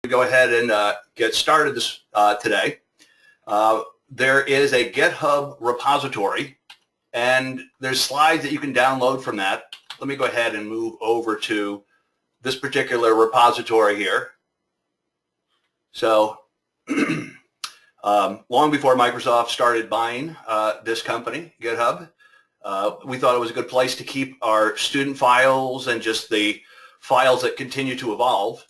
Go ahead and get started this today. There is a GitHub repository, and there's slides that you can download from that. Let me go ahead and move over to this particular repository here. So long before Microsoft started buying this company, GitHub, we thought it was a good place to keep our student files and just the files that continue to evolve.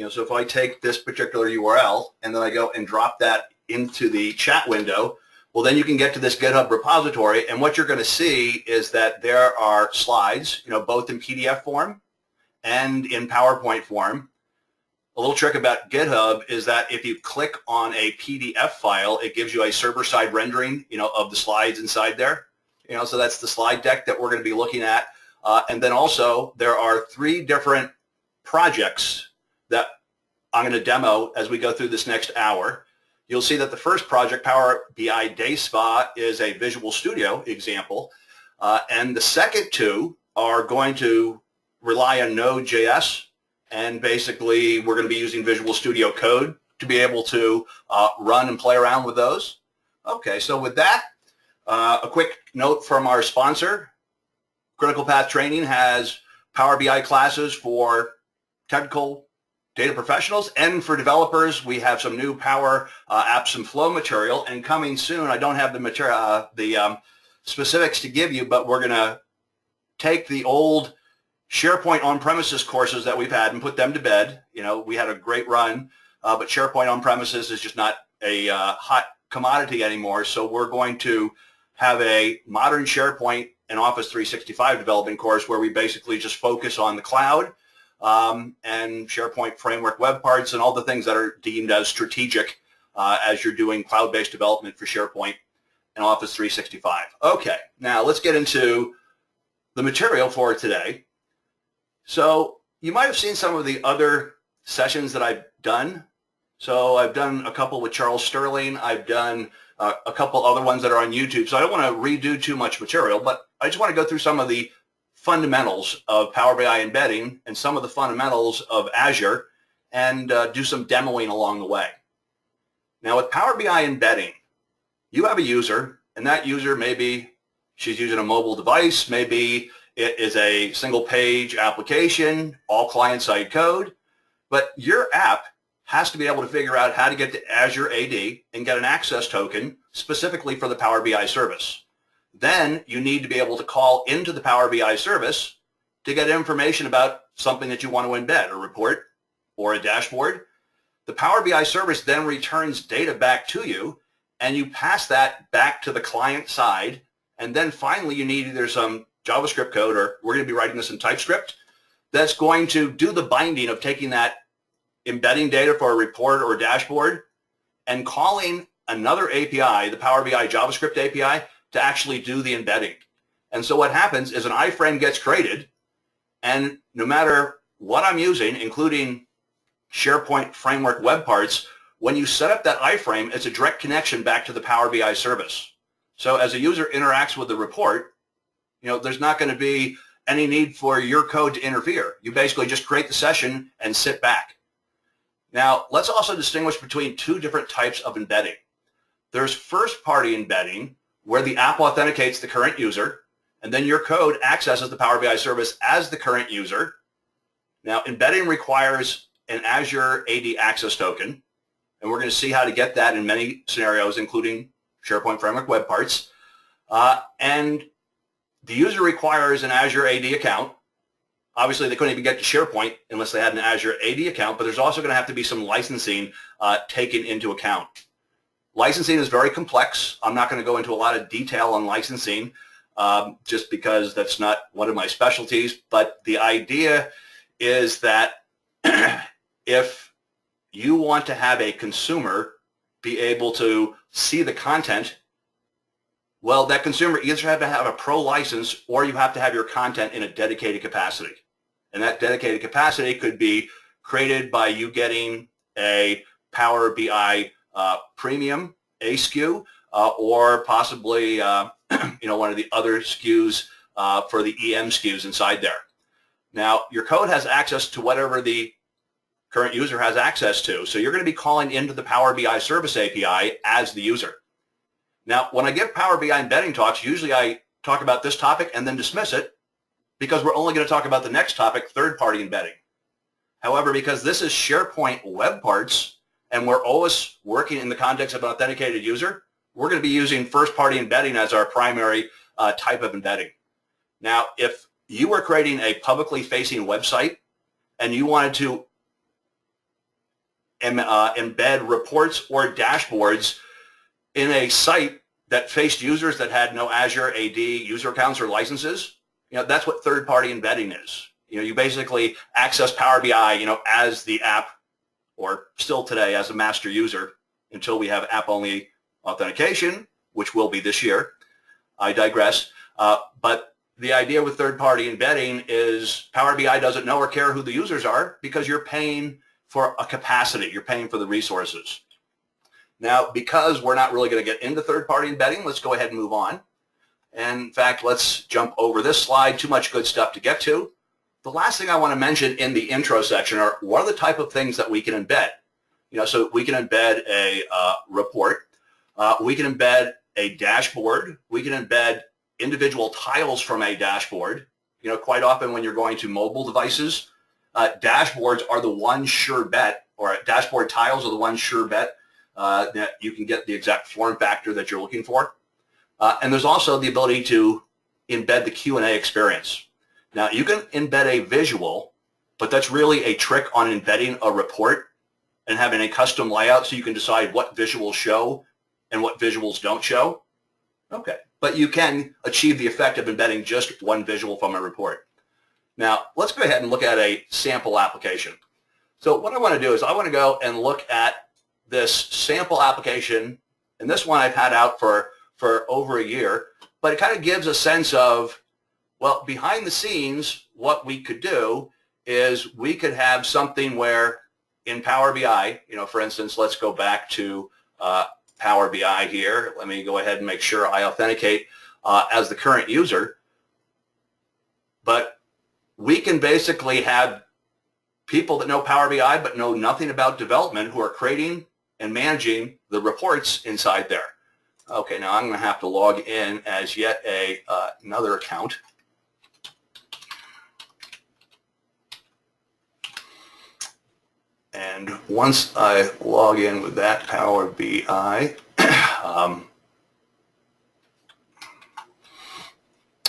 So if I take this particular URL and then I go and drop that into the chat window, well, then you can get to this GitHub repository, and what you're going to see is that there are slides, both in PDF form and in PowerPoint form. A little trick about GitHub is that if you click on a PDF file, it gives you a server-side rendering, of the slides inside there. So that's the slide deck that we're going to be looking at. And then also there are 3 different projects that I'm going to demo as we go through this next hour. You'll see that the first project, Power BI Day Spa, is a Visual Studio example. And the second 2 are going to rely on Node.js. And basically, we're going to be using Visual Studio Code to be able to run and play around with those. Okay, so with that, a quick note from our sponsor. Critical Path Training has Power BI classes for technical data professionals, and for developers, we have some new Power Apps and Flow material. And coming soon, I don't have the material, specifics to give you, but we're going to take the old SharePoint on-premises courses that we've had and put them to bed. We had a great run, but SharePoint on-premises is just not a hot commodity anymore. So we're going to have a modern SharePoint and Office 365 development course where we basically just focus on the cloud and SharePoint Framework web parts and all the things that are deemed as strategic as you're doing cloud-based development for SharePoint and Office 365. Okay, now let's get into the material for today. So you might have seen some of the other sessions that I've done. So I've done a couple with Charles Sterling. I've done a couple other ones that are on YouTube. So I don't want to redo too much material, but I just want to go through some of the fundamentals of Power BI Embedding and some of the fundamentals of Azure and do some demoing along the way. Now with Power BI Embedding, you have a user, and that user, maybe she's using a mobile device, maybe it is a single page application, all client-side code, but your app has to be able to figure out how to get to Azure AD and get an access token specifically for the Power BI service. Then you need to be able to call into the Power BI service to get information about something that you want to embed, a report or a dashboard. The Power BI service then returns data back to you, and you pass that back to the client side. And then finally, you need either some JavaScript code, or we're going to be writing this in TypeScript, that's going to do the binding of taking that embedding data for a report or a dashboard and calling another API, the Power BI JavaScript API, to actually do the embedding. And so what happens is an iframe gets created, and no matter what I'm using, including SharePoint Framework web parts, when you set up that iframe, it's a direct connection back to the Power BI service. So as a user interacts with the report, there's not going to be any need for your code to interfere. You basically just create the session and sit back. Now, let's also distinguish between 2 different types of embedding. There's first-party embedding, where the app authenticates the current user, and then your code accesses the Power BI service as the current user. Now, embedding requires an Azure AD access token, and we're going to see how to get that in many scenarios, including SharePoint Framework web parts. And the user requires an Azure AD account. Obviously, they couldn't even get to SharePoint unless they had an Azure AD account, but there's also going to have to be some licensing taken into account. Licensing is very complex. I'm not going to go into a lot of detail on licensing just because that's not one of my specialties, but the idea is that if you want to have a consumer be able to see the content, well, that consumer either have to have a pro license or you have to have your content in a dedicated capacity. And that dedicated capacity could be created by you getting a Power BI Premium, a SKU, or possibly one of the other SKUs for the EM SKUs inside there. Now, your code has access to whatever the current user has access to. So you're going to be calling into the Power BI Service API as the user. Now, when I give Power BI embedding talks, usually I talk about this topic and then dismiss it because we're only going to talk about the next topic, third-party embedding. However, because this is SharePoint web parts and we're always working in the context of an authenticated user, we're going to be using first-party embedding as our primary type of embedding. Now, if you were creating a publicly facing website and you wanted to embed reports or dashboards in a site that faced users that had no Azure AD user accounts or licenses, that's what third-party embedding is. You basically access Power BI, as the app, or still today as a master user until we have app-only authentication, which will be this year. I digress. But the idea with third-party embedding is Power BI doesn't know or care who the users are because you're paying for a capacity. You're paying for the resources. Now, because we're not really going to get into third-party embedding, let's go ahead and move on. And in fact, let's jump over this slide. Too much good stuff to get to. The last thing I want to mention in the intro section are what are the type of things that we can embed. So we can embed a report. We can embed a dashboard. We can embed individual tiles from a dashboard. Quite often when you're going to mobile devices, dashboards are the one sure bet, or dashboard tiles are the one sure bet that you can get the exact form factor that you're looking for. And there's also the ability to embed the Q&A experience. Now, you can embed a visual, but that's really a trick on embedding a report and having a custom layout so you can decide what visuals show and what visuals don't show. Okay, but you can achieve the effect of embedding just one visual from a report. Now, let's go ahead and look at a sample application. So what I want to do is I want to go and look at this sample application, and this one I've had out for over a year, but it kind of gives a sense of, well, behind the scenes, what we could do is we could have something where in Power BI, for instance, let's go back to Power BI here. Let me go ahead and make sure I authenticate as the current user. But we can basically have people that know Power BI but know nothing about development who are creating and managing the reports inside there. Okay, now I'm going to have to log in as yet another account. And once I log in with that Power BI,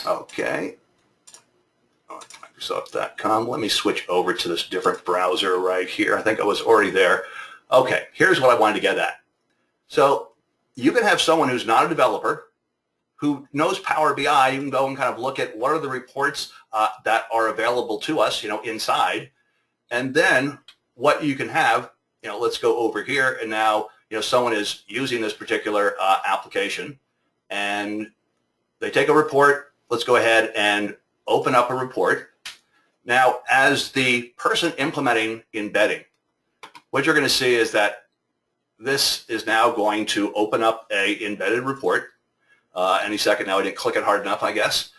okay, Microsoft.com. Let me switch over to this different browser right here. I think I was already there. Okay, here's what I wanted to get at. So you can have someone who's not a developer who knows Power BI. You can go and kind of look at what are the reports that are available to us, inside, and then what you can have, let's go over here, and now, someone is using this particular application, and they take a report. Let's go ahead and open up a report. Now, as the person implementing embedding, what you're going to see is that this is now going to open up a embedded report any second now. I didn't click it hard enough, I guess.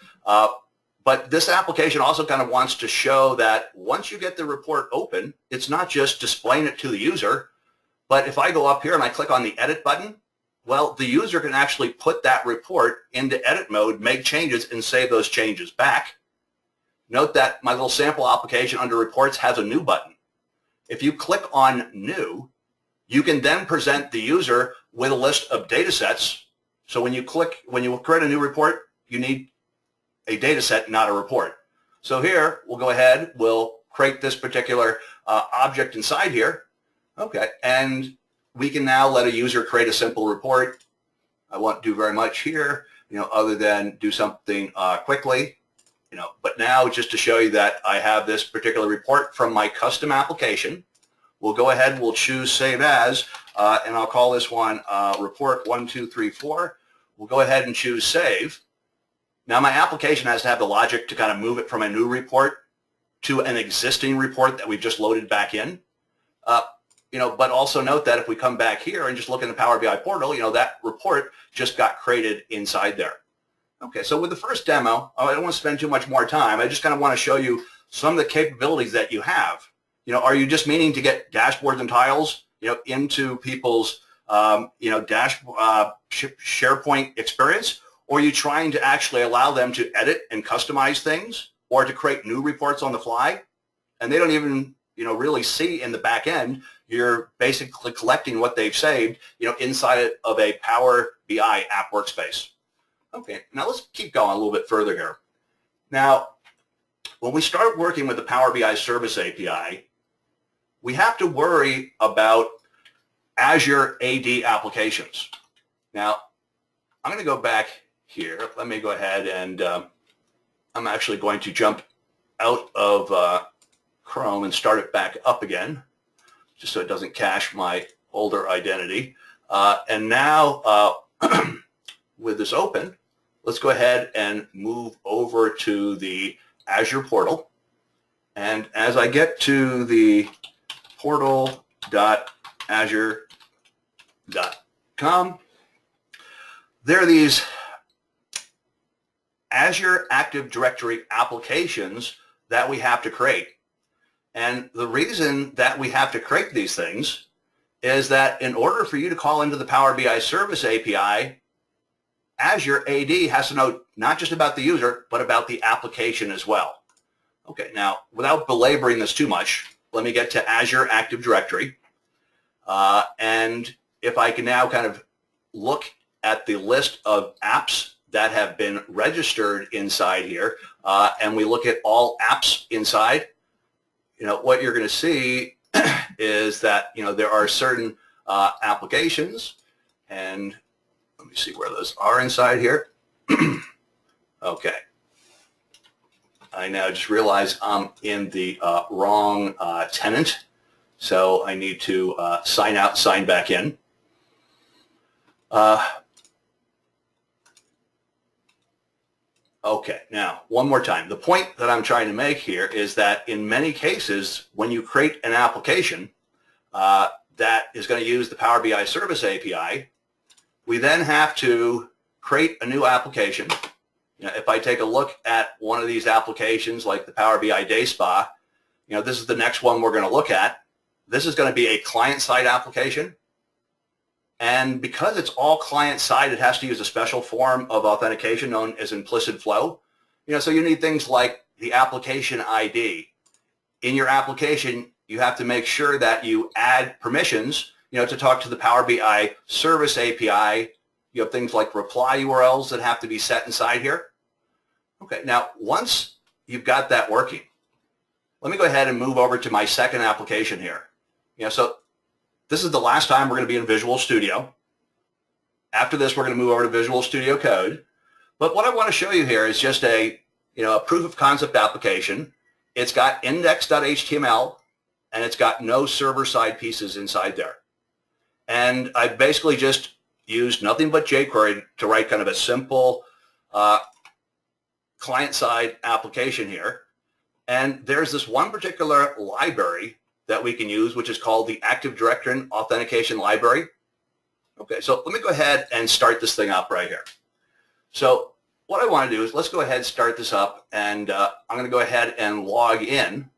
But this application also kind of wants to show that once you get the report open, it's not just displaying it to the user, but if I go up here and I click on the edit button, well, the user can actually put that report into edit mode, make changes, and save those changes back. Note that my little sample application under reports has a new button. If you click on new, you can then present the user with a list of data sets. So when you create a new report, you need a data set, not a report. So here, we'll go ahead, we'll create this particular object inside here. Okay, and we can now let a user create a simple report. I won't do very much here, other than do something quickly, but now just to show you that I have this particular report from my custom application, we'll go ahead, we'll choose Save As, and I'll call this one Report 1234. We'll go ahead and choose Save. Now my application has to have the logic to kind of move it from a new report to an existing report that we've just loaded back in. But also note that if we come back here and just look in the Power BI portal, that report just got created inside there. Okay, so with the first demo, I don't want to spend too much more time. I just kind of want to show you some of the capabilities that you have. Are you just meaning to get dashboards and tiles, into people's, SharePoint experience? Or are you trying to actually allow them to edit and customize things or to create new reports on the fly? And they don't even, really see in the back end, you're basically collecting what they've saved, inside of a Power BI app workspace. Okay, now let's keep going a little bit further here. Now, when we start working with the Power BI Service API, we have to worry about Azure AD applications. Now, I'm going to go back here. Let me go ahead and I'm actually going to jump out of Chrome and start it back up again, just so it doesn't cache my older identity. And now, with this open, let's go ahead and move over to the Azure portal. And as I get to the portal.azure.com, there are these Azure Active Directory applications that we have to create. And the reason that we have to create these things is that in order for you to call into the Power BI Service API, Azure AD has to know not just about the user, but about the application as well. Okay, now, without belaboring this too much, let me get to Azure Active Directory. And if I can now kind of look at the list of apps that have been registered inside here, and we look at all apps inside, what you're going to see is that, there are certain applications, and let me see where those are inside here. Okay. I now just realize I'm in the wrong tenant, so I need to sign out, sign back in. Okay, now one more time. The point that I'm trying to make here is that in many cases, when you create an application that is going to use the Power BI Service API, we then have to create a new application. If I take a look at one of these applications like the Power BI Day Spa, this is the next one we're going to look at. This is going to be a client-side application. And because it's all client-side, it has to use a special form of authentication known as implicit flow. So you need things like the application ID. In your application, you have to make sure that you add permissions, to talk to the Power BI Service API. You have things like reply URLs that have to be set inside here. Okay, now once you've got that working, let me go ahead and move over to my second application here. So this is the last time we're going to be in Visual Studio. After this, we're going to move over to Visual Studio Code. But what I want to show you here is just a proof of concept application. It's got index.html, and it's got no server-side pieces inside there. And I basically just used nothing but jQuery to write kind of a simple client-side application here. And there's this one particular library that we can use, which is called the Active Directory Authentication Library. Okay, so let me go ahead and start this thing up right here. So what I want to do is let's go ahead and start this up, and I'm going to go ahead and log in.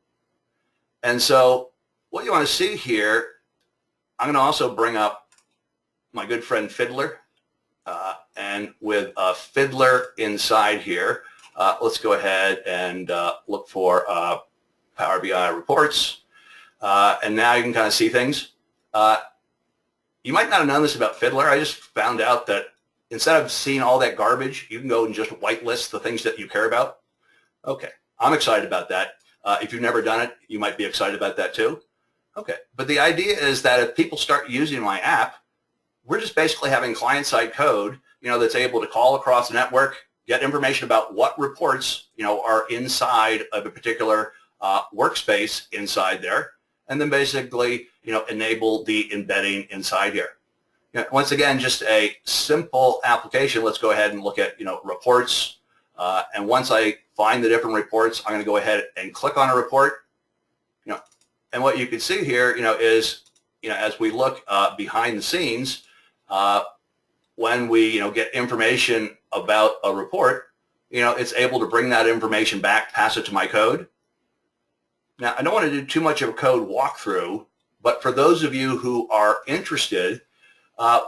And so what you want to see here, I'm going to also bring up my good friend Fiddler. And with Fiddler inside here, let's go ahead and look for Power BI reports. And now you can kind of see things. You might not have known this about Fiddler. I just found out that instead of seeing all that garbage, you can go and just whitelist the things that you care about. Okay, I'm excited about that. If you've never done it, you might be excited about that too. Okay, but the idea is that if people start using my app, we're just basically having client-side code, that's able to call across the network, get information about what reports, are inside of a particular workspace inside there, and then basically, enable the embedding inside here. Once again, just a simple application. Let's go ahead and look at, reports. And once I find the different reports, I'm going to go ahead and click on a report. And what you can see here, is, as we look behind the scenes, when we, get information about a report, it's able to bring that information back, pass it to my code. Now, I don't want to do too much of a code walkthrough, but for those of you who are interested,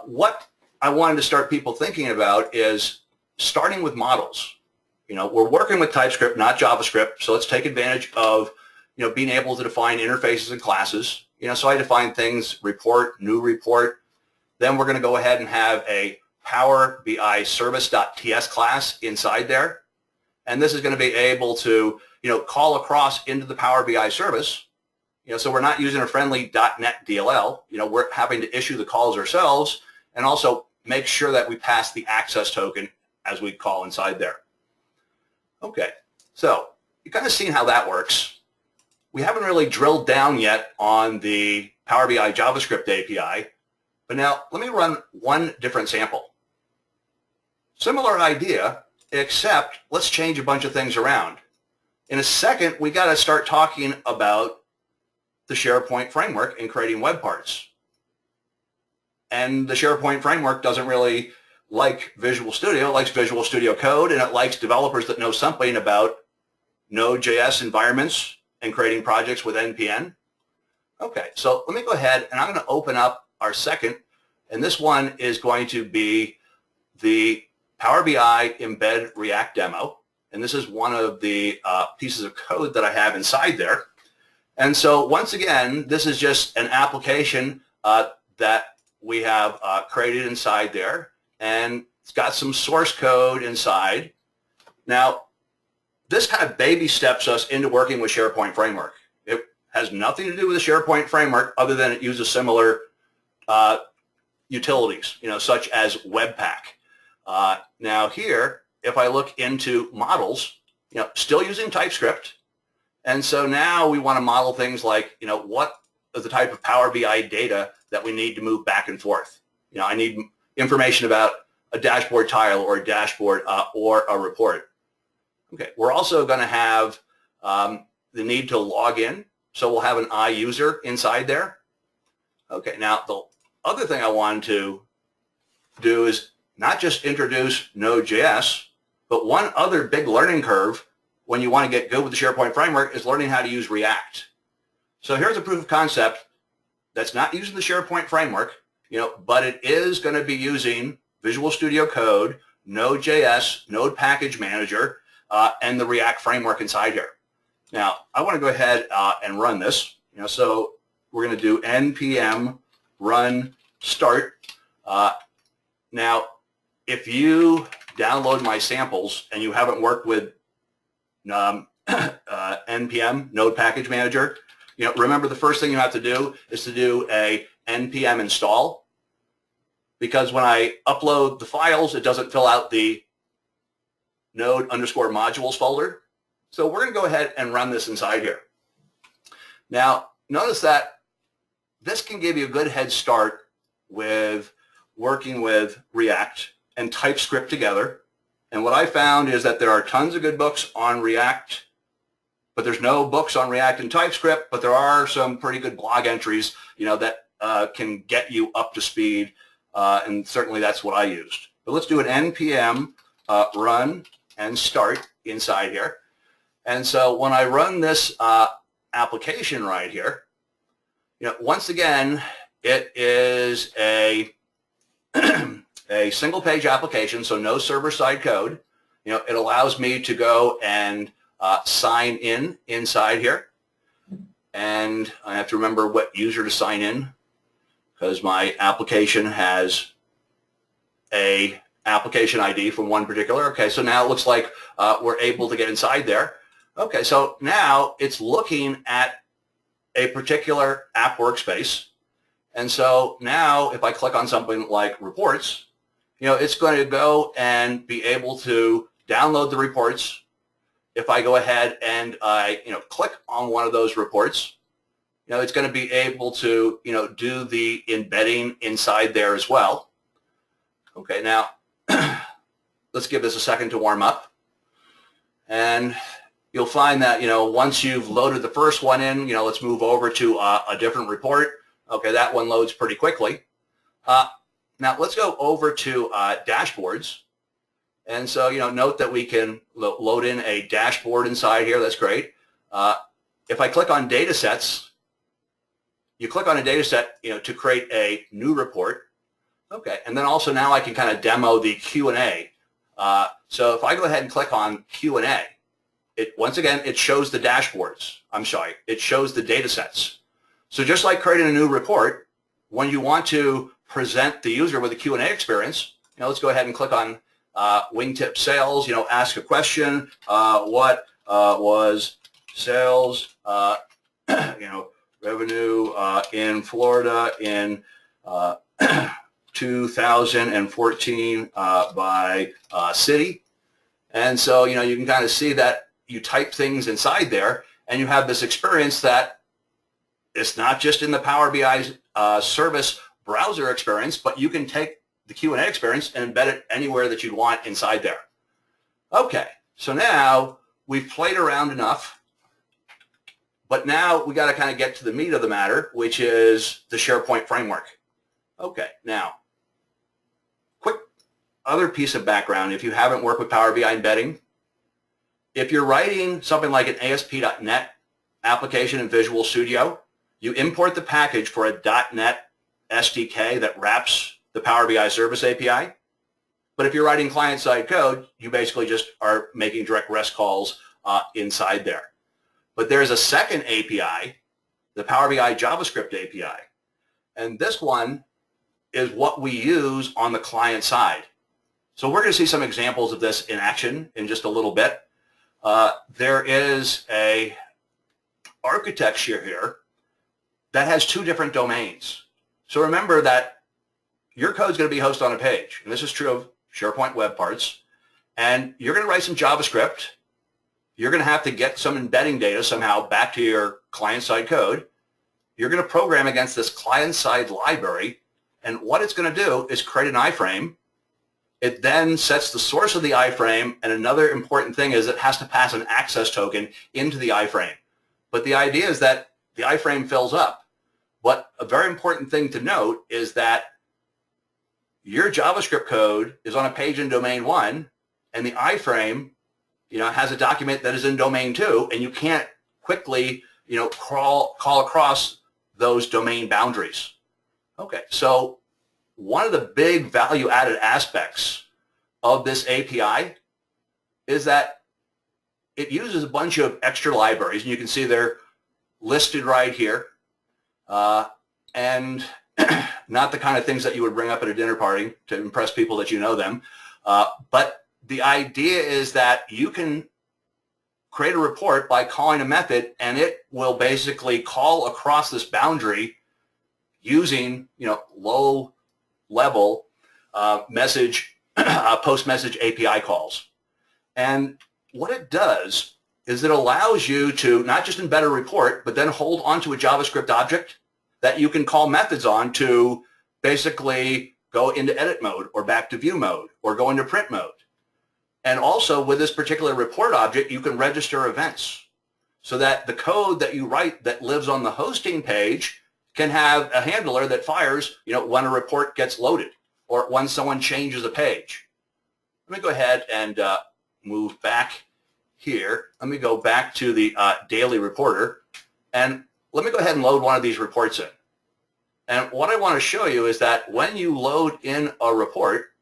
what I wanted to start people thinking about is starting with models. We're working with TypeScript, not JavaScript, so let's take advantage of, being able to define interfaces and classes. So I define things, report, new report. Then we're going to go ahead and have a Power BI service.ts class inside there. And this is going to be able to, call across into the Power BI service. So we're not using a friendly .NET DLL. We're having to issue the calls ourselves and also make sure that we pass the access token as we call inside there. Okay, so you've kind of seen how that works. We haven't really drilled down yet on the Power BI JavaScript API, but now let me run one different sample. Similar idea, except let's change a bunch of things around. In a second, we got to start talking about the SharePoint Framework and creating web parts. And the SharePoint Framework doesn't really like Visual Studio. It likes Visual Studio Code, and it likes developers that know something about Node.js environments and creating projects with NPM. Okay, so let me go ahead, and I'm going to open up our second, and this one is going to be the Power BI Embed React demo, and this is one of the pieces of code that I have inside there. And so once again, this is just an application that we have created inside there, and it's got some source code inside. Now, this kind of baby steps us into working with SharePoint Framework. It has nothing to do with the SharePoint Framework other than it uses similar utilities, such as Webpack. Now here, if I look into models, still using TypeScript, and so now we want to model things like, what is the type of Power BI data that we need to move back and forth. I need information about a dashboard tile or a dashboard or a report. Okay, we're also going to have the need to log in, so we'll have an iUser inside there. Okay, now the other thing I wanted to do is not just introduce Node.js, but one other big learning curve when you want to get good with the SharePoint Framework is learning how to use React. So here's a proof of concept that's not using the SharePoint Framework, but it is going to be using Visual Studio Code, Node.js, Node Package Manager, and the React framework inside here. Now, I want to go ahead and run this. So we're going to do npm run start. Now, if you download my samples and you haven't worked with npm, Node Package Manager, remember the first thing you have to do is to do a npm install, because when I upload the files, it doesn't fill out the node_modules folder. So we're going to go ahead and run this inside here. Now, notice that this can give you a good head start with working with React and TypeScript together. And what I found is that there are tons of good books on React, but there's no books on React and TypeScript, but there are some pretty good blog entries, that can get you up to speed, and certainly that's what I used. But let's do an npm run and start inside here. And so when I run this application right here, once again, it is a a single page application, so no server-side code. It allows me to go and sign in inside here. And I have to remember what user to sign in, because my application has a application ID from one particular. Okay, so now it looks like we're able to get inside there. Okay, so now it's looking at a particular app workspace. And so now if I click on something like reports, it's going to go and be able to download the reports. If I go ahead and I click on one of those reports, it's going to be able to do the embedding inside there as well. Okay, now let's give this a second to warm up. And you'll find that once you've loaded the first one in, let's move over to a different report. Okay, that one loads pretty quickly. Now let's go over to dashboards. And so note that we can load in a dashboard inside here. That's great. if I click on data sets, you click on a data set, to create a new report. Okay, and then also now I can kind of demo the Q&A. So if I go ahead and click on Q&A, once again, it shows the dashboards. It shows the data sets. So just like creating a new report, when you want to present the user with a Q&A experience, let's go ahead and click on wingtip sales, ask a question, what was sales, revenue in Florida in 2014 by city. And so, you can kind of see that you type things inside there and you have this experience that it's not just in the Power BI service browser experience, but you can take the Q&A experience and embed it anywhere that you want inside there. Okay, so now we've played around enough, but now we got to kind of get to the meat of the matter, which is the SharePoint framework. Okay, now, quick other piece of background, if you haven't worked with Power BI Embedding, if you're writing something like an ASP.NET application in Visual Studio, you import the package for a .NET SDK that wraps the Power BI Service API. But if you're writing client-side code, you basically just are making direct REST calls inside there. But there's a second API, the Power BI JavaScript API. And this one is what we use on the client side. So we're going to see some examples of this in action in just a little bit. There is a architecture here that has two different domains. So remember that your code is going to be hosted on a page, and this is true of SharePoint Web Parts, and you're going to write some JavaScript. You're going to have to get some embedding data somehow back to your client-side code. You're going to program against this client-side library, and what it's going to do is create an iframe. It then sets the source of the iframe, and another important thing is it has to pass an access token into the iframe. But the idea is that the iframe fills up. But a very important thing to note is that your JavaScript code is on a page in domain 1, and the iframe, has a document that is in domain 2, and you can't quickly, call across those domain boundaries. Okay, so one of the big value-added aspects of this API is that it uses a bunch of extra libraries, and you can see they're listed right here, and not the kind of things that you would bring up at a dinner party to impress people that you know them, but the idea is that you can create a report by calling a method, and it will basically call across this boundary using, low-level post-message API calls. And what it does is it allows you to not just embed a report, but then hold onto a JavaScript object that you can call methods on to basically go into edit mode or back to view mode or go into print mode. And also with this particular report object, you can register events so that the code that you write that lives on the hosting page can have a handler that fires, when a report gets loaded or when someone changes a page. Let me go ahead and move back here. Let me go back to the daily reporter, and let me go ahead and load one of these reports in. And what I want to show you is that when you load in a report,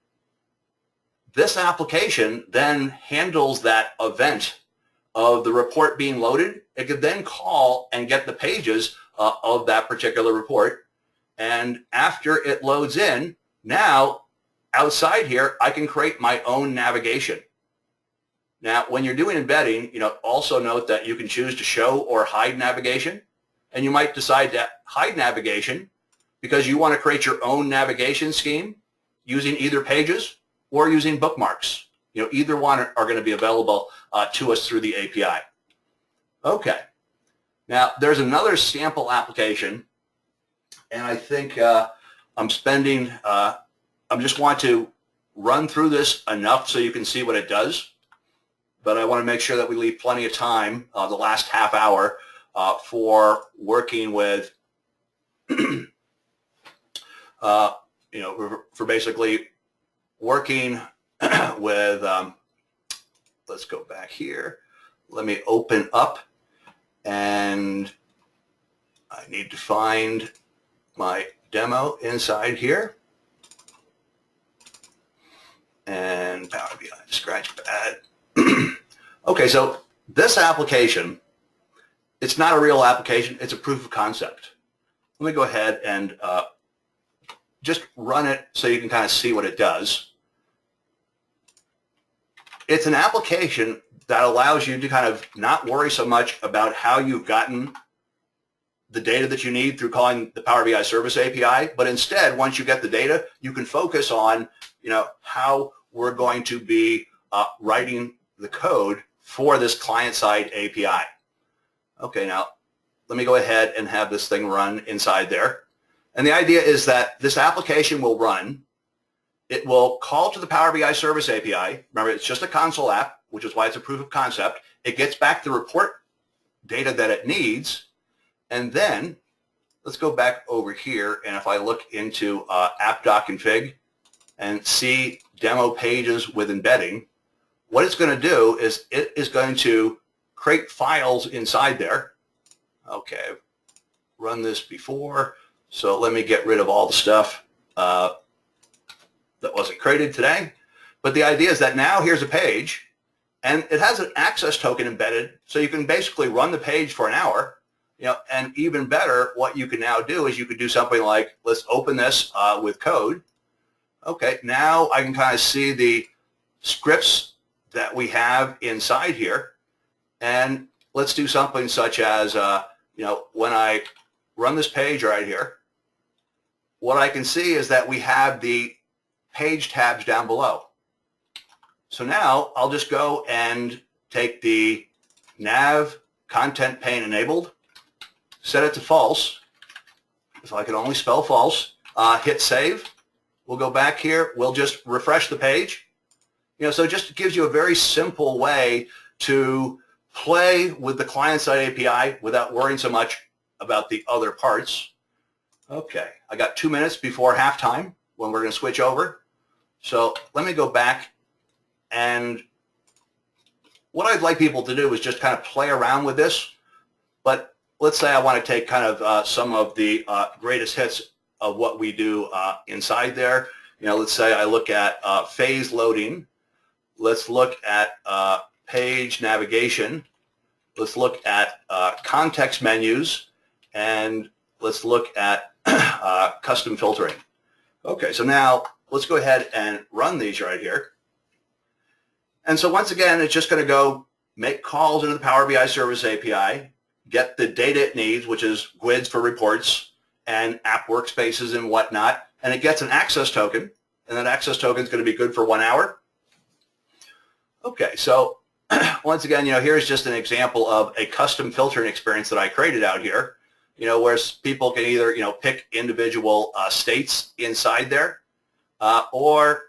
this application then handles that event of the report being loaded. It could then call and get the pages of that particular report. And after it loads in, now outside here, I can create my own navigation. Now, when you're doing embedding, also note that you can choose to show or hide navigation. And you might decide to hide navigation because you want to create your own navigation scheme using either pages or using bookmarks. Either one are going to be available to us through the API. Okay. Now, there's another sample application, and I think I just want to run through this enough so you can see what it does, but I want to make sure that we leave plenty of time, the last half hour, for working with, for basically working with, let's go back here. Let me open up and I need to find my demo inside here. And Power BI Scratchpad. Okay, so this application, it's not a real application, it's a proof of concept. Let me go ahead and just run it so you can kind of see what it does. It's an application that allows you to kind of not worry so much about how you've gotten the data that you need through calling the Power BI Service API, but instead, once you get the data, you can focus on, how we're going to be writing the code for this client-side API. Okay, now let me go ahead and have this thing run inside there. And the idea is that this application will run. It will call to the Power BI Service API. Remember, it's just a console app, which is why it's a proof of concept. It gets back the report data that it needs. And then let's go back over here. And if I look into app.config and see demo pages with embedding, what it's going to do is it is going to create files inside there. Okay, I've run this before. So let me get rid of all the stuff that wasn't created today. But the idea is that now here's a page, and it has an access token embedded, so you can basically run the page for an hour. And even better, what you can now do is you could do something like, let's open this with code. Okay, now I can kind of see the scripts that we have inside here, and let's do something such as, when I run this page right here, what I can see is that we have the page tabs down below. So now I'll just go and take the nav content pane enabled, set it to false. If I could only spell false, hit save. We'll go back here. We'll just refresh the page. So it just gives you a very simple way to play with the client-side API without worrying so much about the other parts. Okay, I got 2 minutes before halftime when we're going to switch over. So let me go back, and what I'd like people to do is just kind of play around with this. But let's say I want to take kind of some of the greatest hits of what we do inside there. Let's say I look at phase loading. Let's look at page navigation. Let's look at context menus, and let's look at custom filtering. Okay, so now let's go ahead and run these right here. And so once again, it's just going to go make calls into the Power BI Service API, get the data it needs, which is GUIDs for reports and app workspaces and whatnot, and it gets an access token, and that access token is going to be good for 1 hour. Okay, so once again, here's just an example of a custom filtering experience that I created out here, where people can either, pick individual states inside there, or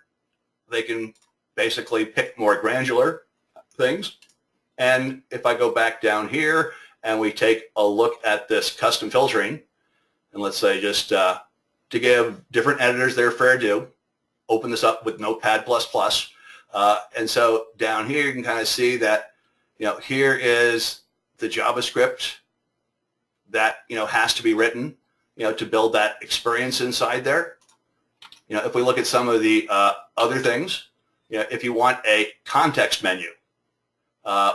they can basically pick more granular things. And if I go back down here and we take a look at this custom filtering, and let's say just to give different editors their fair due, open this up with Notepad++. And so down here you can kind of see that, here is the JavaScript that, has to be written, to build that experience inside there. If we look at some of the other things, if you want a context menu,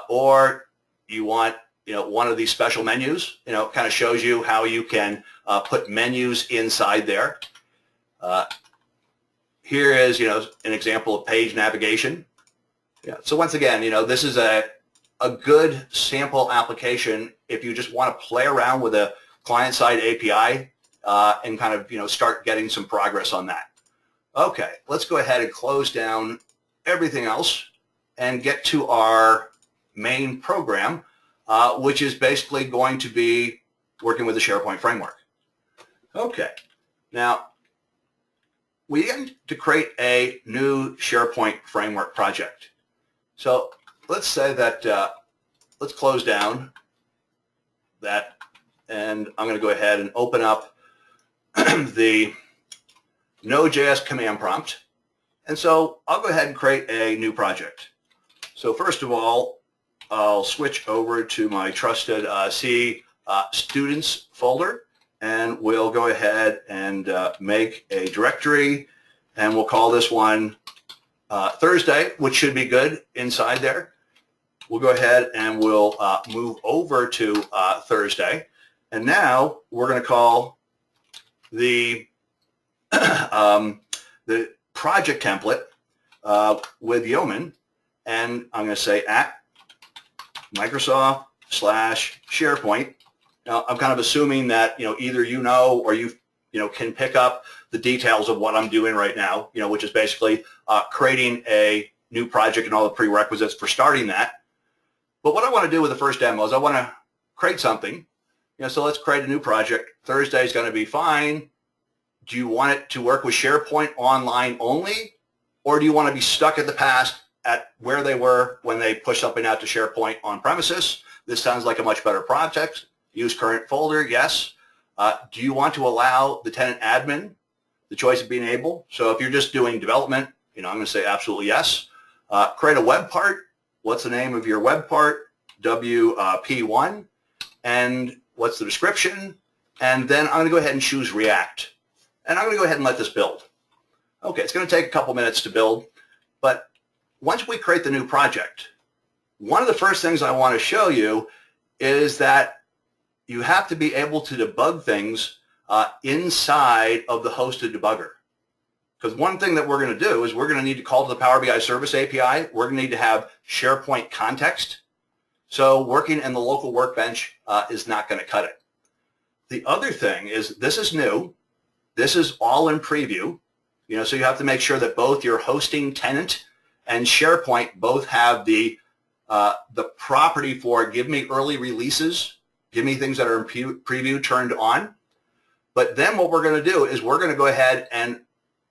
or you want, one of these special menus, kind of shows you how you can put menus inside there. Here is, an example of page navigation. So once again, this is a good sample application if you just want to play around with a client-side API and kind of, start getting some progress on that. Okay, let's go ahead and close down everything else and get to our main program, which is basically going to be working with the SharePoint Framework. Okay, now we need to create a new SharePoint Framework project. So let's say that, let's close down that, and I'm going to go ahead and open up the Node.js command prompt. And so I'll go ahead and create a new project. So first of all, I'll switch over to my trusted C students folder, and we'll go ahead and make a directory, and we'll call this one Thursday, which should be good inside there. We'll go ahead and we'll move over to Thursday, and now we're going to call the the project template with Yeoman, and I'm going to say at Microsoft/SharePoint. Now, I'm kind of assuming that, either or you can pick up the details of what I'm doing right now, which is basically creating a new project and all the prerequisites for starting that. But what I want to do with the first demo is I want to create something. So let's create a new project. Thursday is going to be fine. Do you want it to work with SharePoint Online only, or do you want to be stuck at the past at where they were when they pushed something out to SharePoint on premises? This sounds like a much better project. Use current folder, yes. Do you want to allow the tenant admin the choice of being able? So if you're just doing development, I'm going to say absolutely yes. Create a web part. What's the name of your web part? WP1. And what's the description? And then I'm going to go ahead and choose React. And I'm going to go ahead and let this build. Okay, it's going to take a couple minutes to build, but once we create the new project, one of the first things I want to show you is that you have to be able to debug things inside of the hosted debugger. Because one thing that we're going to do is we're going to need to call to the Power BI Service API. We're going to need to have SharePoint context. So working in the local workbench is not going to cut it. The other thing is this is new. This is all in preview. So you have to make sure that both your hosting tenant and SharePoint both have the property for give me early releases, give me things that are in preview turned on. But then what we're going to do is we're going to go ahead and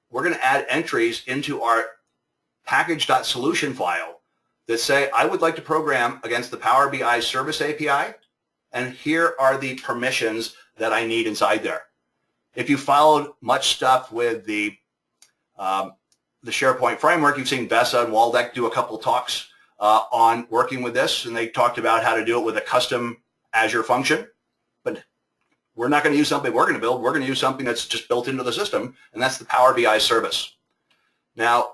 we're going to add entries into our package.solution file that say, I would like to program against the Power BI Service API, and here are the permissions that I need inside there. If you followed much stuff with the SharePoint framework, you've seen Vesa and Waldeck do a couple talks on working with this, and they talked about how to do it with a custom Azure function. But we're not going to use something we're going to build. We're going to use something that's just built into the system, and that's the Power BI service. Now,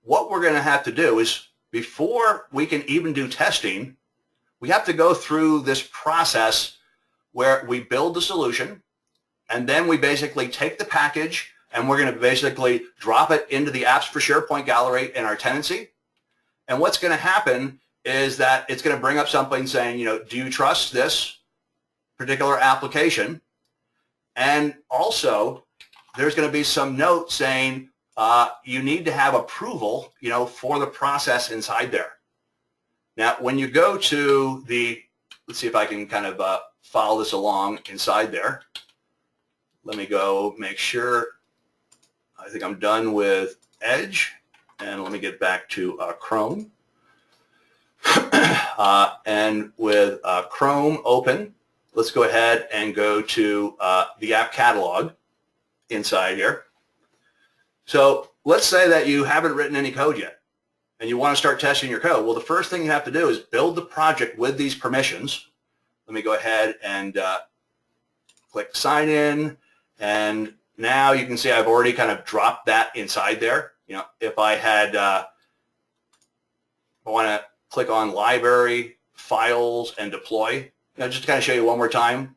what we're going to have to do is before we can even do testing, we have to go through this process where we build the solution, and then we basically take the package and we're going to basically drop it into the Apps for SharePoint gallery in our tenancy. And what's going to happen is that it's going to bring up something saying, do you trust this particular application? And also, there's going to be some note saying you need to have approval, for the process inside there. Now, when you go to let's see if I can kind of follow this along inside there. Let me go make sure. I think I'm done with Edge, and let me get back to Chrome. And with Chrome open, let's go ahead and go to the app catalog inside here. So let's say that you haven't written any code yet, and you want to start testing your code. Well, the first thing you have to do is build the project with these permissions. Let me go ahead and click sign in, and now you can see I've already kind of dropped that inside there. If I had, I want to click on library, files, and deploy. Just to kind of show you one more time,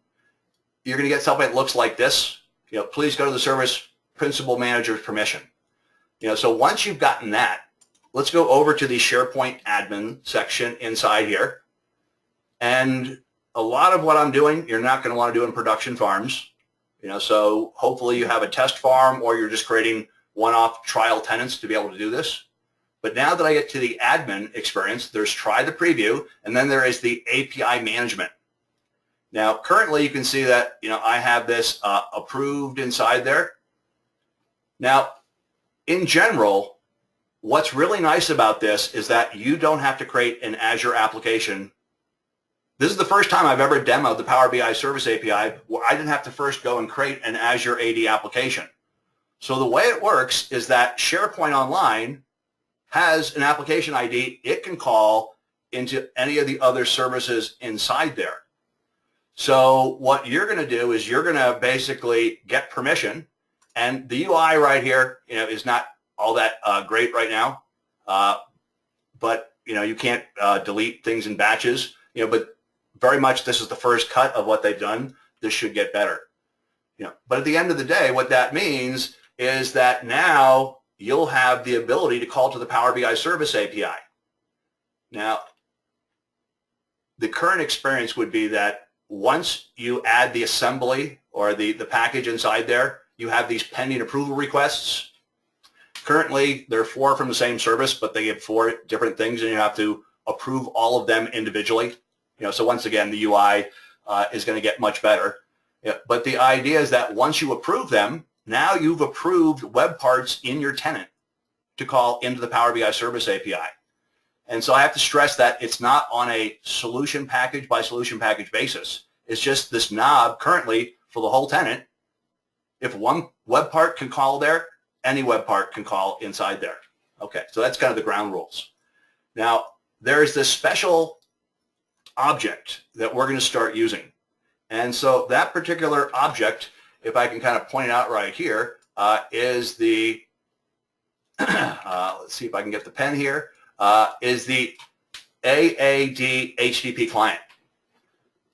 you're going to get something that looks like this. Please go to the service principal manager's permission. So once you've gotten that, let's go over to the SharePoint admin section inside here. And a lot of what I'm doing, you're not going to want to do in production farms. So hopefully you have a test farm, or you're just creating one-off trial tenants to be able to do this. But now that I get to the admin experience, there's try the preview, and then there is the API management. Now, currently you can see that, I have this approved inside there. Now, in general, what's really nice about this is that you don't have to create an Azure application. This is the first time I've ever demoed the Power BI Service API where I didn't have to first go and create an Azure AD application. So the way it works is that SharePoint Online has an application ID it can call into any of the other services inside there. So what you're going to do is you're going to basically get permission, and the UI right here, is not all that great right now, but you can't delete things in batches, but very much this is the first cut of what they've done. This should get better, But at the end of the day, what that means is that now you'll have the ability to call to the Power BI Service API. Now, the current experience would be that once you add the assembly or the package inside there, you have these pending approval requests. Currently, there are 4 from the same service, but they get 4 different things, and you have to approve all of them individually. So once again, the UI is going to get much better. But the idea is that once you approve them, now you've approved web parts in your tenant to call into the Power BI Service API. And so I have to stress that it's not on a solution package by solution package basis. It's just this knob currently for the whole tenant. If one web part can call there, any web part can call inside there. Okay, so that's kind of the ground rules. Now, there's this special object that we're going to start using. And so that particular object, if I can kind of point it out right here, is the, let's see if I can get the pen here, is the AAD HTTP client.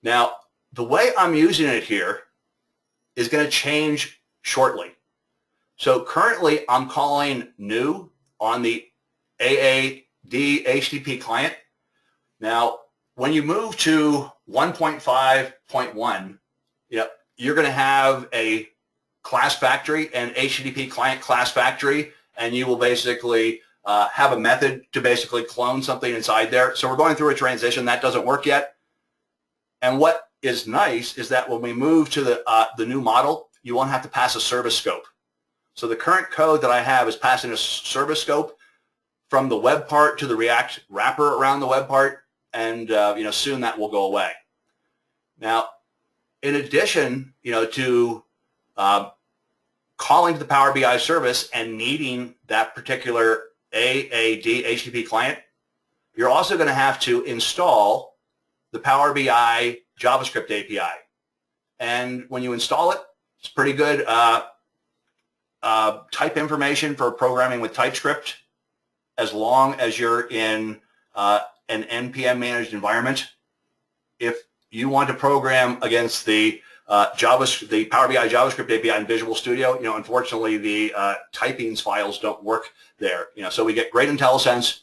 Now, the way I'm using it here is going to change shortly. So currently, I'm calling new on the AAD HTTP client. Now, when you move to 1.5.1, you're going to have a class factory, an HTTP client class factory, and you will basically have a method to basically clone something inside there. So we're going through a transition. That doesn't work yet. And what is nice is that when we move to the new model, you won't have to pass a service scope. So the current code that I have is passing a service scope from the web part to the React wrapper around the web part, and soon that will go away. Now, in addition, to calling to the Power BI service and needing that particular AAD HTTP client, you're also going to have to install the Power BI JavaScript API. And when you install it, it's pretty good type information for programming with TypeScript, as long as you're in an NPM managed environment. If you want to program against the Power BI JavaScript API in Visual Studio, unfortunately the typings files don't work there. So we get great IntelliSense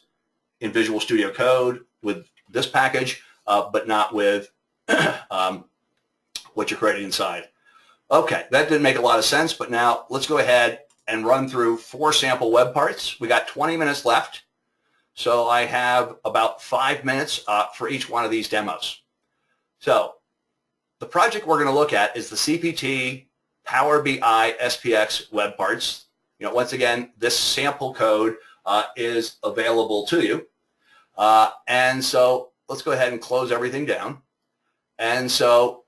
in Visual Studio Code with this package, but not with what you're creating inside. Okay, that didn't make a lot of sense, but now let's go ahead and run through 4 sample web parts. We got 20 minutes left, so I have about 5 minutes for each one of these demos. So the project we're going to look at is the CPT Power BI SPX web parts. Once again, this sample code is available to you. And so let's go ahead and close everything down. And so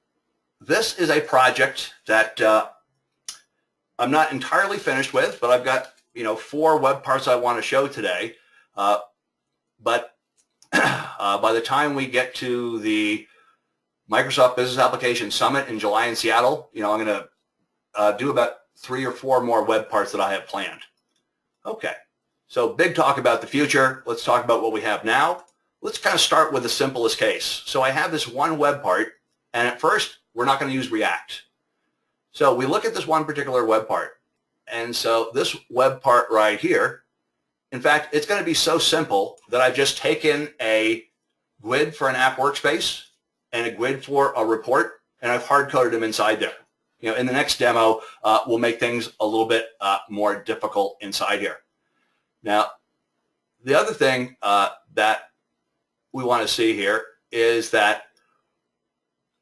this is a project that I'm not entirely finished with, but I've got 4 web parts I want to show today. But by the time we get to the Microsoft Business Application Summit in July in Seattle, I'm going to do about 3 or 4 more web parts that I have planned. Okay, so big talk about the future. Let's talk about what we have now. Let's kind of start with the simplest case. So I have this one web part, and at first, we're not going to use React. So we look at this one particular web part. And so this web part right here, in fact, it's going to be so simple that I've just taken a GUID for an app workspace and a GUID for a report, and I've hard-coded them inside there. In the next demo, we'll make things a little bit more difficult inside here. Now, the other thing that we want to see here is that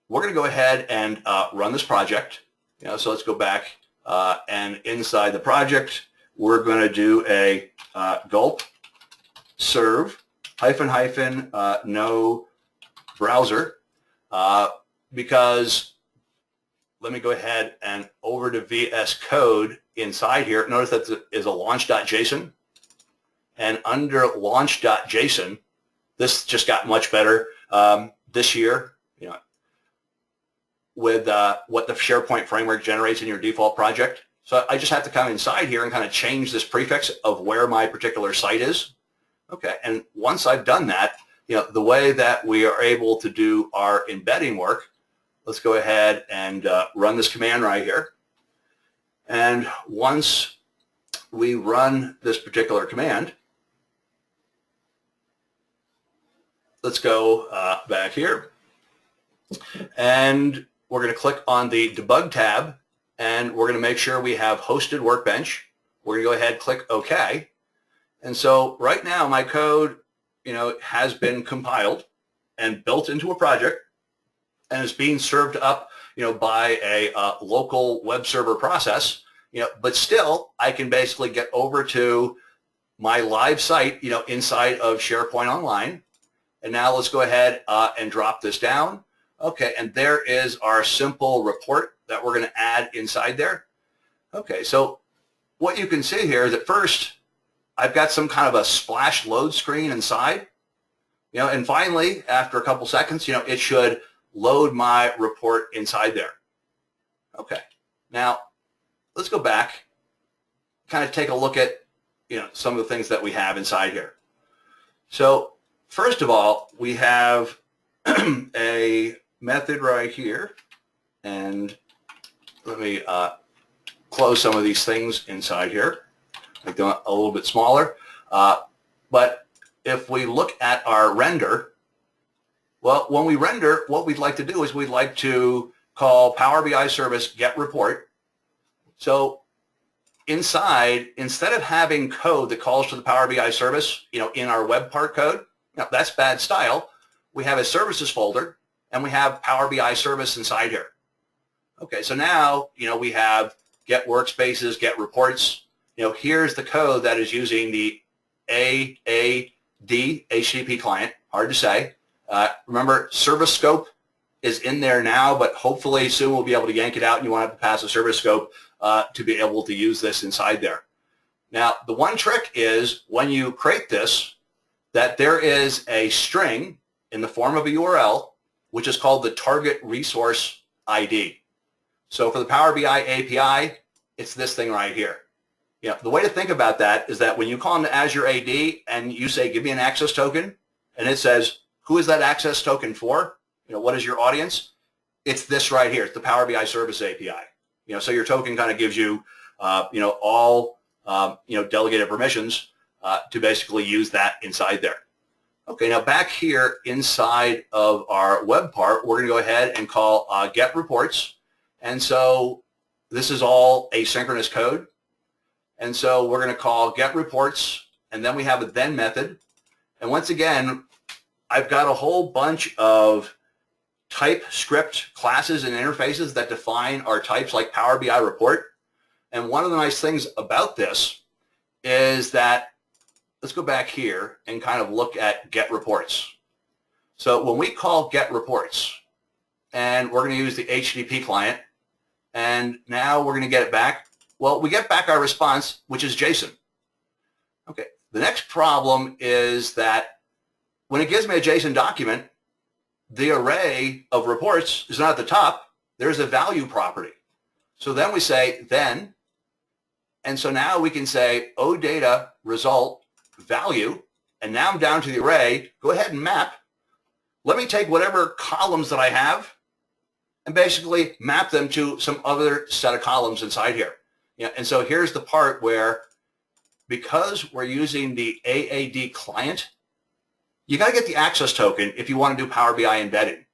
we're going to go ahead and run this project. So let's go back, and inside the project, we're going to do a gulp serve -- no browser, because let me go ahead and over to VS Code inside here. Notice that is a launch.json, and under launch.json, this just got much better this year, you know, with what the SharePoint framework generates in your default project. So I just have to come inside here and kind of change this prefix of where my particular site is. Okay, and once I've done that, you know, the way that we are able to do our embedding work, let's go ahead and run this command right here. And once we run this particular command, let's go back here. And we're going to click on the debug tab, and we're going to make sure we have hosted workbench. We're going to go ahead and click OK. And so right now my code, you know, has been compiled and built into a project and is being served up, you know, by a local web server process, you know, but still I can basically get over to my live site, you know, inside of SharePoint Online. And now let's go ahead and drop this down. Okay, and there is our simple report that we're going to add inside there. Okay, so what you can see here is at first I've got some kind of a splash load screen inside, you know, and finally after a couple seconds, you know, it should load my report inside there. Okay, now let's go back, kind of take a look at, you know, some of the things that we have inside here. So first of all, we have a method right here, and let me close some of these things inside here, make them a little bit smaller. But if we look at our render, well, when we render, what we'd like to do is we'd like to call Power BI service get report. So inside, instead of having code that calls to the Power BI service, you know, in our web part code, now that's bad style. We have a services folder, and we have Power BI service inside here. Okay, so now, you know, we have get workspaces, get reports. You know, here's the code that is using the AAD HTTP client, hard to say. Remember, service scope is in there now, but hopefully soon we'll be able to yank it out, and you won't have to pass a service scope to be able to use this inside there. Now, the one trick is when you create this, that there is a string in the form of a URL, which is called the target resource ID. So for the Power BI API, it's this thing right here. You know, the way to think about that is that when you call into Azure AD and you say, give me an access token, and it says, who is that access token for? You know, what is your audience? It's this right here. It's the Power BI Service API. You know, so your token kind of gives you, you know, all, you know, delegated permissions to basically use that inside there. Okay, now back here inside of our web part, we're going to go ahead and call get reports. And so this is all asynchronous code. And so we're going to call get reports, and then we have a then method. And once again, I've got a whole bunch of TypeScript classes and interfaces that define our types like Power BI report. And one of the nice things about this is that, let's go back here and kind of look at get reports. So when we call get reports, and we're going to use the HTTP client, and now we're going to get it back, well, we get back our response, which is JSON. Okay, the next problem is that when it gives me a JSON document, the array of reports is not at the top. There's a value property. So then we say then, and so now we can say OData result value, and now I'm down to the array. Go ahead and map. Let me take whatever columns that I have and basically map them to some other set of columns inside here. Yeah, and so here's the part where, because we're using the AAD client, you got to get the access token if you want to do Power BI embedding.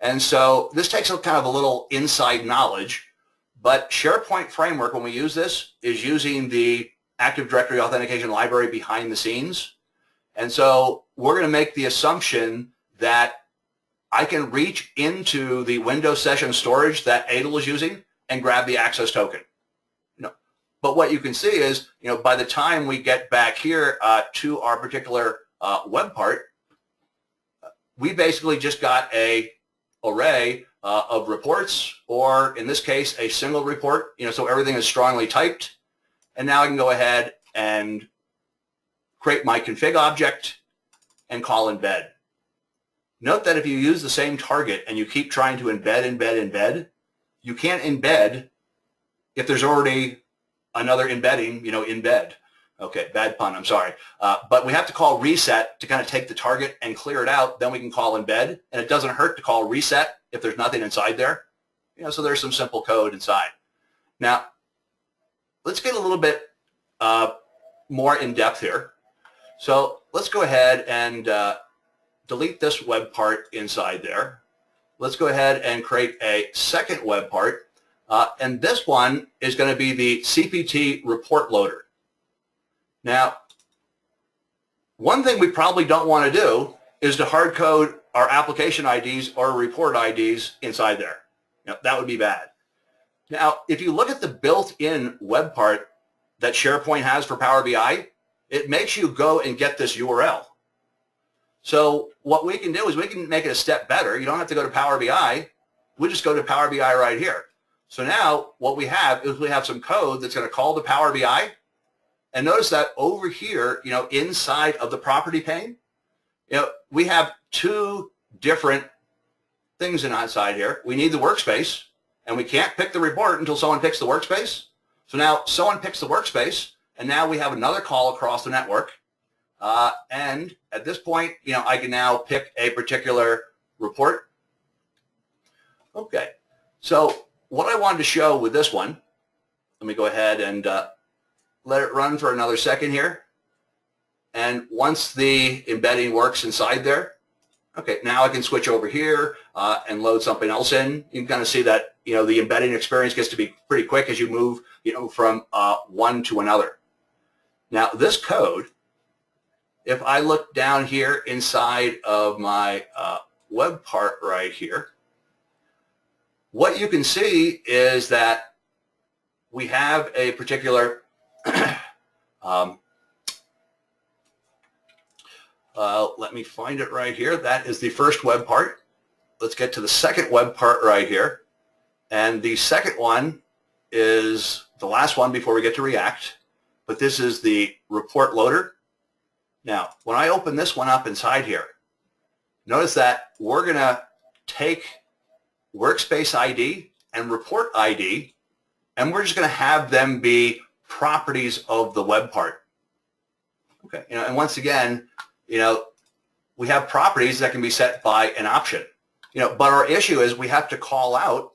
And so this takes a kind of a little inside knowledge, but SharePoint Framework, when we use this, is using the Active Directory Authentication Library behind the scenes. And so we're going to make the assumption that I can reach into the Windows session storage that ADL is using and grab the access token. You know, but what you can see is, you know, by the time we get back here to our particular web part, we basically just got a array of reports, or in this case, a single report. You know, so everything is strongly typed. And now I can go ahead and create my config object, and call embed. Note that if you use the same target and you keep trying to embed, you can't embed if there's already another embedding, embed. Okay, bad pun, I'm sorry. But we have to call reset to kind of take the target and clear it out. Then we can call embed, and it doesn't hurt to call reset if there's nothing inside there. So there's some simple code inside. Now, let's get a little bit more in depth here. So let's go ahead and delete this web part inside there. Let's go ahead and create a second web part. And this one is going to be the CPT report loader. Now, one thing we probably don't want to do is to hard code our application IDs or report IDs inside there. That would be bad. Now, if you look at the built-in web part that SharePoint has for Power BI, it makes you go and get this URL. So what we can do is we can make it a step better. You don't have to go to Power BI. We just go to Power BI right here. So now what we have is we have some code that's going to call to Power BI. And notice that over here, inside of the property pane, we have two different things inside here. We need the workspace, and we can't pick the report until someone picks the workspace. So now someone picks the workspace, and now we have another call across the network. And at this point, I can now pick a particular report. Okay, so what I wanted to show with this one, let me go ahead and let it run for another second here. And once the embedding works inside there, okay, now I can switch over here and load something else in. You can kind of see that, the embedding experience gets to be pretty quick as you move, from one to another. Now, this code, if I look down here inside of my web part right here, what you can see is that we have a particular let me find it right here. That is the first web part. Let's get to the second web part right here. And the second one is the last one before we get to React. But this is the report loader. Now, when I open this one up inside here, notice that we're going to take workspace ID and report ID, and we're just going to have them be properties of the web part. Okay, and once again, we have properties that can be set by an option. But our issue is we have to call out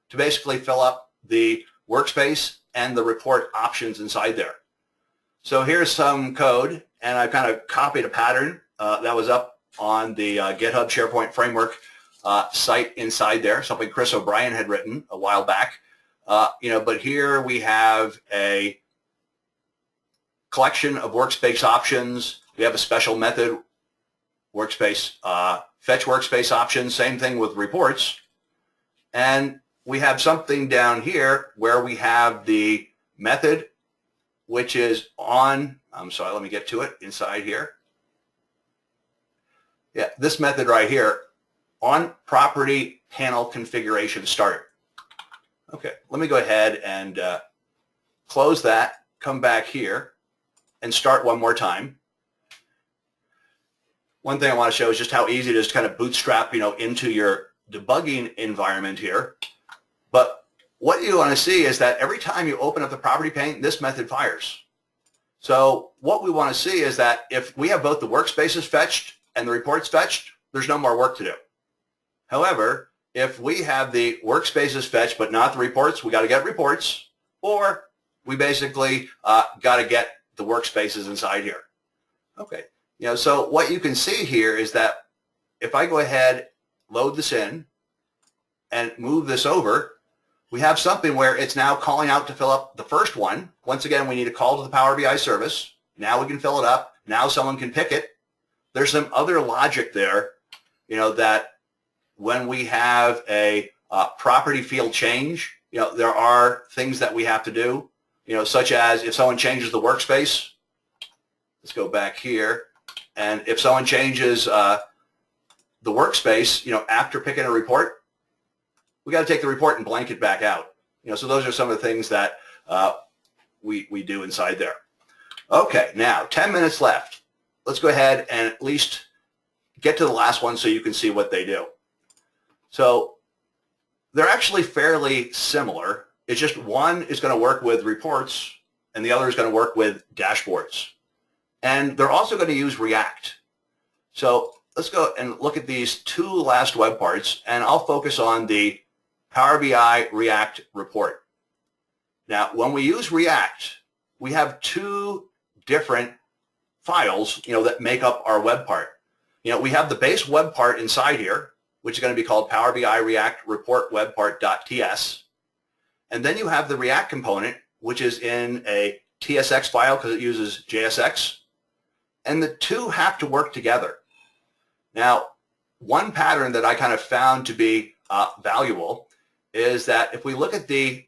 to basically fill up the workspace and the report options inside there. So here's some code, and I kind of copied a pattern that was up on the GitHub SharePoint Framework site inside there, something Chris O'Brien had written a while back. But here we have a collection of workspace options. We have a special method, workspace, fetch workspace options, same thing with reports. And we have something down here where we have the method, which is on, I'm sorry, let me get to it inside here. Yeah, this method right here, on property panel configuration start. Okay, let me go ahead and close that, come back here, and start one more time. One thing I want to show is just how easy it is to kind of bootstrap, into your debugging environment here. But what you want to see is that every time you open up the property pane, this method fires. So what we want to see is that if we have both the workspaces fetched and the reports fetched, there's no more work to do. However, if we have the workspaces fetched but not the reports, we got to get reports, or we basically got to get the workspaces inside here. Okay. So what you can see here is that if I go ahead, load this in, and move this over, we have something where it's now calling out to fill up the first one. Once again, we need a call to the Power BI service. Now we can fill it up. Now someone can pick it. There's some other logic there, that when we have a property field change, there are things that we have to do, such as if someone changes the workspace. Let's go back here. And if someone changes the workspace, after picking a report, we got to take the report and blank it back out. So those are some of the things that we do inside there. Okay, now 10 minutes left. Let's go ahead and at least get to the last one so you can see what they do. So they're actually fairly similar. It's just one is going to work with reports and the other is going to work with dashboards. And they're also going to use React. So let's go and look at these two last web parts, and I'll focus on the Power BI React report. Now, when we use React, we have two different files, that make up our web part. We have the base web part inside here, which is going to be called Power BI React Report Web Part.ts. And then you have the React component, which is in a TSX file because it uses JSX. And the two have to work together. Now, one pattern that I kind of found to be valuable is that if we look at the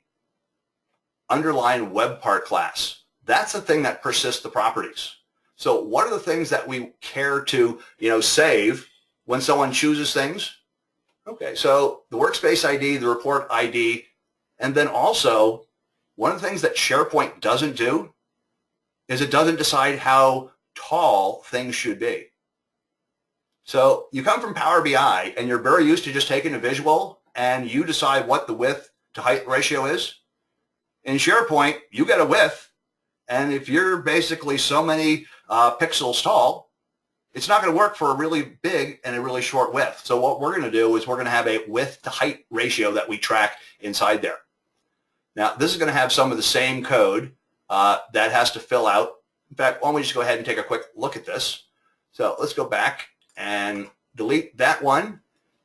underlying web part class, that's the thing that persists the properties. So what are the things that we care to, save when someone chooses things? Okay, so the workspace ID, the report ID, and then also one of the things that SharePoint doesn't do is it doesn't decide how tall things should be. So you come from Power BI and you're very used to just taking a visual and you decide what the width to height ratio is. In SharePoint, you get a width, and if you're basically so many pixels tall, it's not going to work for a really big and a really short width. So what we're going to do is we're going to have a width to height ratio that we track inside there. Now, this is going to have some of the same code that has to fill out. In fact, why don't we just go ahead and take a quick look at this. So let's go back and delete that one.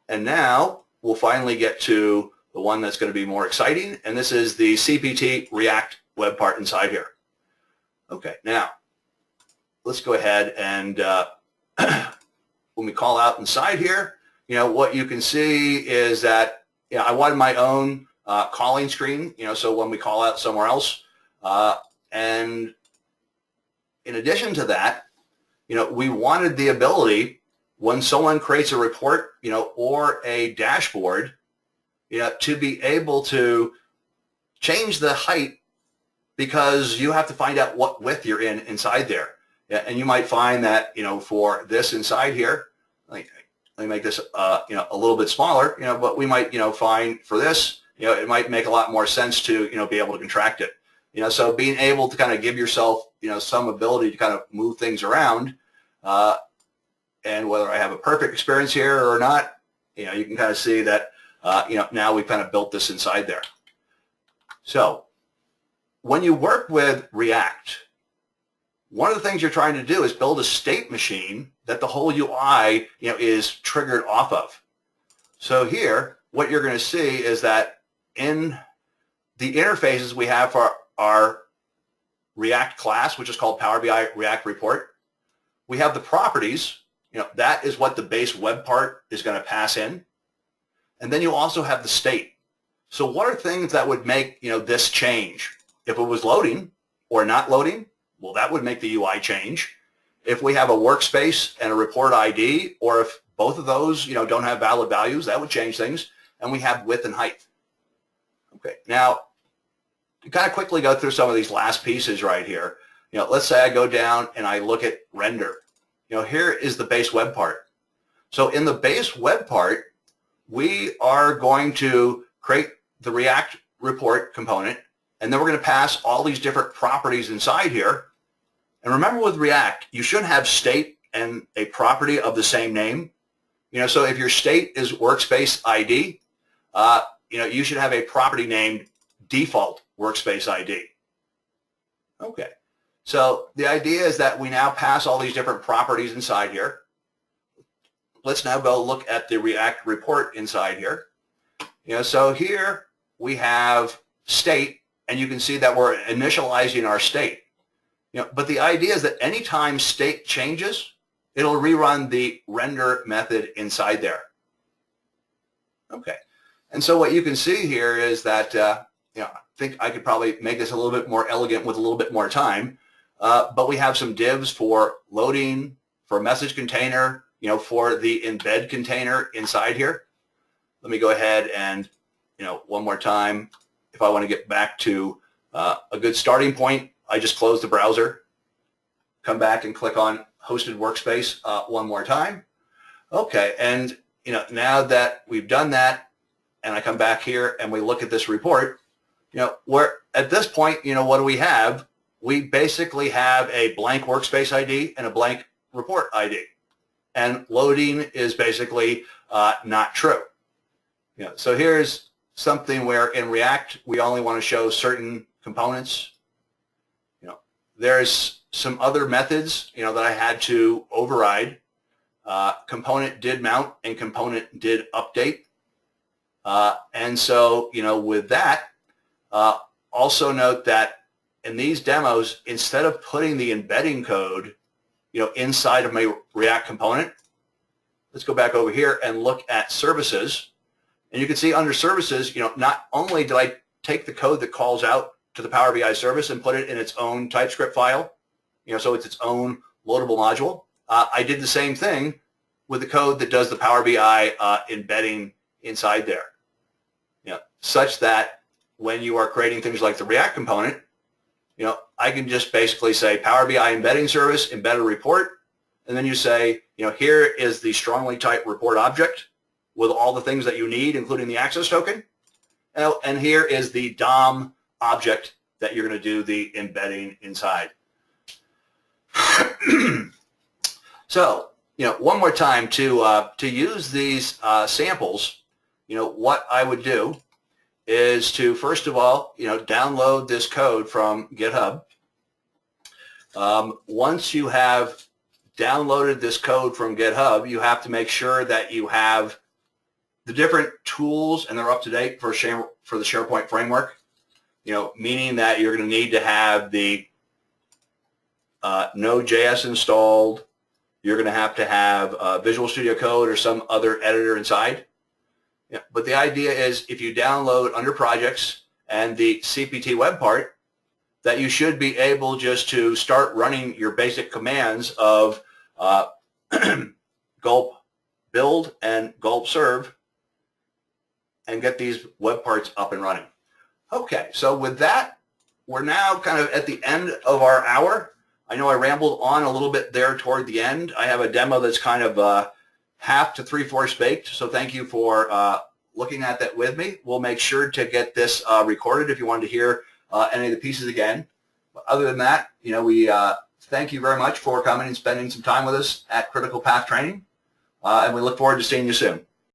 And now we'll finally get to the one that's going to be more exciting. And this is the CPT React web part inside here. Okay, now let's go ahead and when we call out inside here, what you can see is that I wanted my own calling screen, so when we call out somewhere else. And in addition to that, we wanted the ability when someone creates a report, or a dashboard, to be able to change the height because you have to find out what width you're inside there. And you might find that, for this inside here, let me make this, a little bit smaller, but we might, find for this, it might make a lot more sense to, be able to contract it. So being able to kind of give yourself, some ability to kind of move things around, and whether I have a perfect experience here or not, you can kind of see that, now we've kind of built this inside there. So when you work with React, one of the things you're trying to do is build a state machine that the whole UI, is triggered off of. So here, what you're going to see is that in the interfaces we have for our React class, which is called Power BI React Report, we have the properties. That is what the base web part is going to pass in. And then you also have the state. So what are things that would make, this change? If it was loading or not loading, well, that would make the UI change. If we have a workspace and a report ID, or if both of those, don't have valid values, that would change things. And we have width and height. Okay, now, to kind of quickly go through some of these last pieces right here, let's say I go down and I look at render. Here is the base web part. So in the base web part, we are going to create the React report component, and then we're going to pass all these different properties inside here. And remember with React, you should have state and a property of the same name. So if your state is workspace ID, you should have a property named default workspace ID. Okay. So the idea is that we now pass all these different properties inside here. Let's now go look at the React report inside here. So here we have state, and you can see that we're initializing our state. But the idea is that anytime state changes, it'll rerun the render method inside there. Okay. And so what you can see here is that, I think I could probably make this a little bit more elegant with a little bit more time. But we have some divs for loading, for a message container, for the embed container inside here. Let me go ahead and, one more time, if I want to get back to a good starting point, I just close the browser, come back and click on hosted workspace one more time. Okay, and now that we've done that, and I come back here and we look at this report, we're at this point, what do we have? We basically have a blank workspace ID and a blank report ID, and loading is basically not true. So here's something where in React we only want to show certain components. There's some other methods that I had to override. Component did mount and component did update. And so, with that, also note that in these demos, instead of putting the embedding code, inside of my React component, let's go back over here and look at services. And you can see under services, not only did I take the code that calls out to the Power BI service and put it in its own TypeScript file, so it's its own loadable module. I did the same thing with the code that does the Power BI embedding inside there, such that when you are creating things like the React component, I can just basically say Power BI embedding service, embed a report, and then you say, here is the strongly typed report object with all the things that you need, including the access token, and here is the DOM object that you're going to do the embedding inside. So, one more time to use these samples, what I would do is to, first of all, download this code from GitHub. Once you have downloaded this code from GitHub, you have to make sure that you have the different tools and they're up to date for the SharePoint Framework, meaning that you're going to need to have the Node.js installed. You're going to have Visual Studio Code or some other editor inside. But the idea is if you download under projects and the CPT web part, that you should be able just to start running your basic commands of gulp build and gulp serve and get these web parts up and running. Okay, so with that, we're now kind of at the end of our hour. I know I rambled on a little bit there toward the end. I have a demo that's kind of half to three-fourths baked, so thank you for looking at that with me. We'll make sure to get this recorded if you wanted to hear any of the pieces again. But other than that, we thank you very much for coming and spending some time with us at Critical Path Training, and we look forward to seeing you soon.